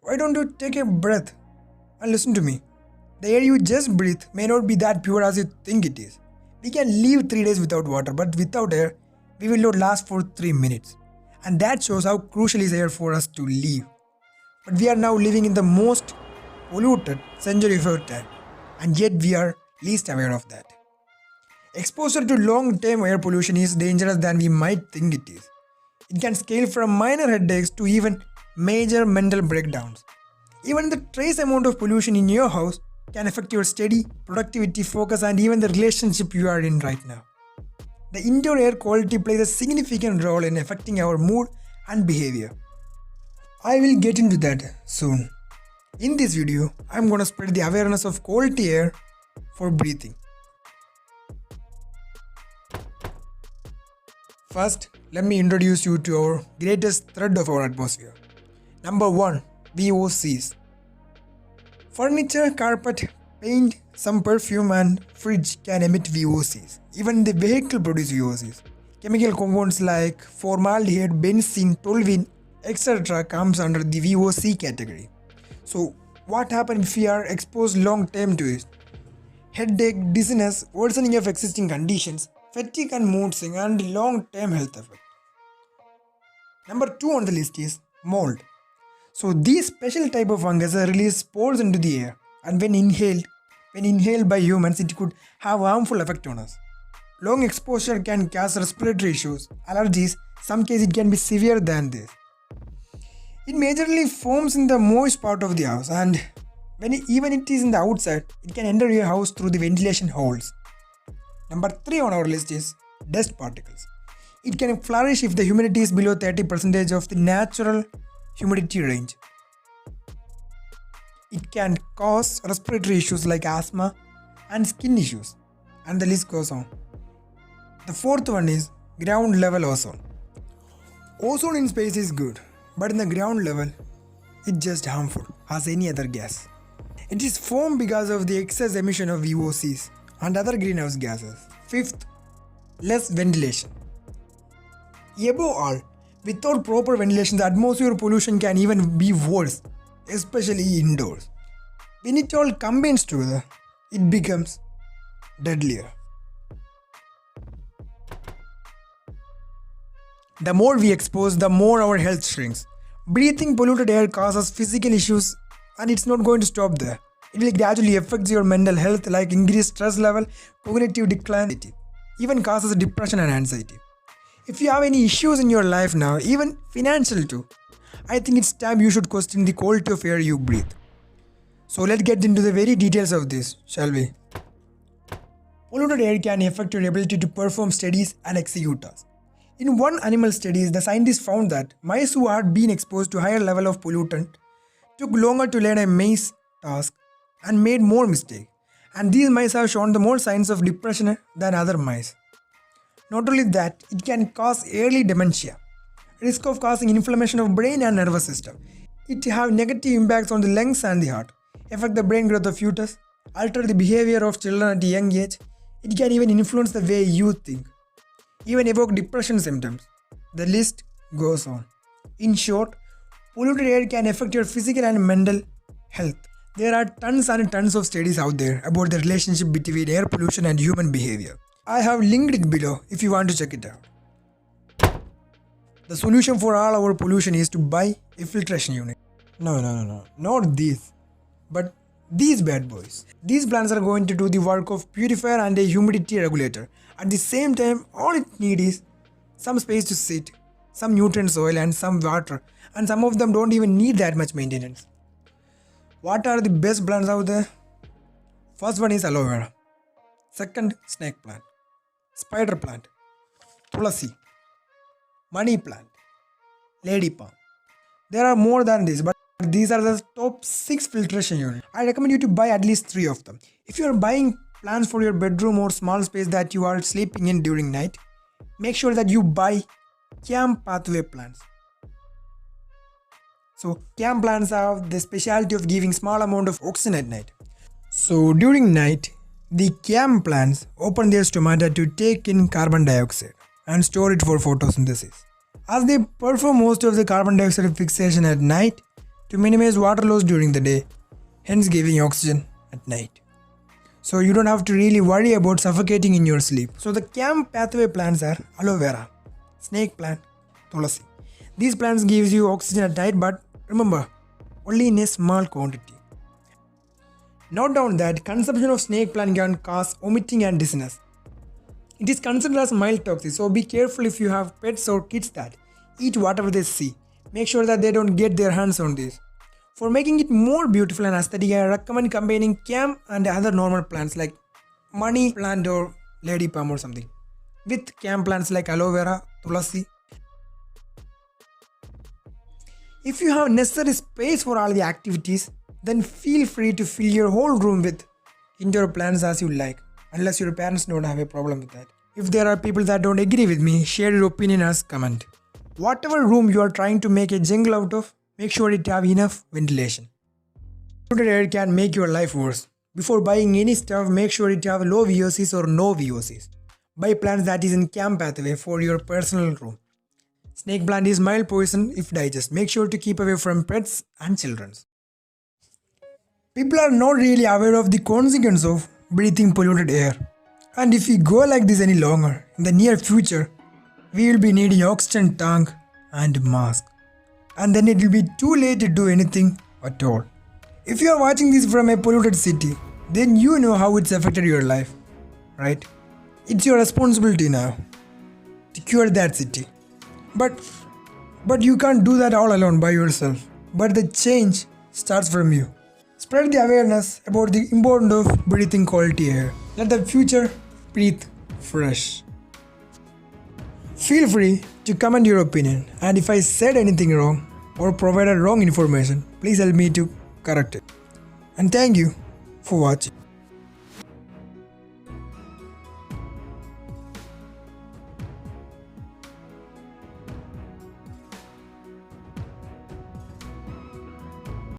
Why don't you take a breath and listen to me? The air you just breathe may not be that pure as you think it is. We can live 3 days without water, but without air, we will not last for 3 minutes. And that shows how crucial is air for us to live. But we are now living in the most polluted century of our time, and yet we are least aware of that. Exposure to long-term air pollution is dangerous than we might think it is. It can scale from minor headaches to even major mental breakdowns. Even the trace amount of pollution in your house can affect your study, productivity, focus, and even the relationship you are in right now. The indoor air quality plays a significant role in affecting our mood and behavior. I will get into that soon. In this video, I am going to spread the awareness of quality air for breathing. First, let me introduce you to our greatest thread of our atmosphere. Number 1. VOCs. Furniture, carpet, paint, some perfume and fridge can emit VOCs. Even the vehicle produce VOCs. Chemical compounds like formaldehyde, benzene, toluene, etc. comes under the VOC category. So what happens if we are exposed long term to it? Headache, dizziness, worsening of existing conditions, fatigue and mood swing, and long term health effect. Number 2 on the list is mold. So these special type of fungus release spores into the air, and when inhaled by humans, it could have a harmful effect on us. Long exposure can cause respiratory issues, allergies. Some cases it can be severe than this. It majorly forms in the moist part of the house, and even it is in the outside, it can enter your house through the ventilation holes. Number 3 on our list is dust particles. It can flourish if the humidity is below 30% of the natural humidity range. It can cause respiratory issues like asthma and skin issues, and the list goes on. The 4th one is ground level ozone. Ozone in space is good, but in the ground level, it's just harmful as any other gas. It is formed because of the excess emission of VOCs and other greenhouse gases. 5th, less ventilation. Above all, without proper ventilation, the atmospheric pollution can even be worse, especially indoors. When it all combines together, it becomes deadlier. The more we expose, the more our health shrinks. Breathing polluted air causes physical issues, and it's not going to stop there. It will gradually affect your mental health like increased stress level, cognitive decline, even causes depression and anxiety. If you have any issues in your life now, even financial too, I think it's time you should question the quality of air you breathe. So let's get into the very details of this, shall we? Polluted air can affect your ability to perform studies and execute tasks. In one animal study, the scientists found that mice who had been exposed to higher level of pollutant took longer to learn a maze task and made more mistakes. And these mice have shown the more signs of depression than other mice. Not only that, it can cause early dementia, risk of causing inflammation of brain and nervous system. It have negative impacts on the lungs and the heart, affect the brain growth of fetus, alter the behavior of children at a young age. It can even influence the way you think, even evoke depression symptoms. The list goes on. In short, polluted air can affect your physical and mental health. There are tons and tons of studies out there about the relationship between air pollution and human behavior. I have linked it below if you want to check it out. The solution for all our pollution is to buy a filtration unit. No, not these, but these bad boys. These plants are going to do the work of purifier and a humidity regulator. At the same time, all it needs is some space to sit, some nutrient soil and some water, and some of them don't even need that much maintenance. What are the best plants out there? First one is aloe vera. Second, snake plant, spider plant, tulasi, money plant, lady palm. There are more than this, but these are the top 6 filtration units. I recommend you to buy at least 3 of them. If you are buying plants for your bedroom or small space that you are sleeping in during night, make sure that you buy CAM pathway plants. So CAM plants have the specialty of giving small amount of oxygen at night. So during night, the CAM plants open their stomata to take in carbon dioxide and store it for photosynthesis. As they perform most of the carbon dioxide fixation at night, to minimize water loss during the day, hence giving oxygen at night. So you don't have to really worry about suffocating in your sleep. So the CAM pathway plants are aloe vera, snake plant, TOxiC. These plants gives you oxygen at night, but remember, only in a small quantity. Note down that consumption of snake plant can cause vomiting and dizziness. It is considered as mild toxic, so be careful if you have pets or kids that eat whatever they see. Make sure that they don't get their hands on this. For making it more beautiful and aesthetic, I recommend combining CAM and other normal plants like money plant or lady palm or something with CAM plants like aloe vera, tulasi. If you have necessary space for all the activities, then feel free to fill your whole room with indoor plants as you like, unless your parents don't have a problem with that. If there are people that don't agree with me, share your opinion as comment. Whatever room you are trying to make a jungle out of, make sure it have enough ventilation. Polluted air can make your life worse. Before buying any stuff, make sure it have low VOCs or no VOCs. Buy plants that is in CAM pathway for your personal room. Snake plant is mild poison if digest. Make sure to keep away from pets and children. People are not really aware of the consequence of breathing polluted air. And if we go like this any longer, in the near future, we will be needing oxygen tank and mask. And then it will be too late to do anything at all. If you are watching this from a polluted city, then you know how it's affected your life, right? It's your responsibility now to cure that city. But you can't do that all alone by yourself. But the change starts from you. Spread the awareness about the importance of breathing quality air. Let the future breathe fresh. Feel free to comment your opinion, and if I said anything wrong or provided wrong information, please help me to correct it. And thank you for watching.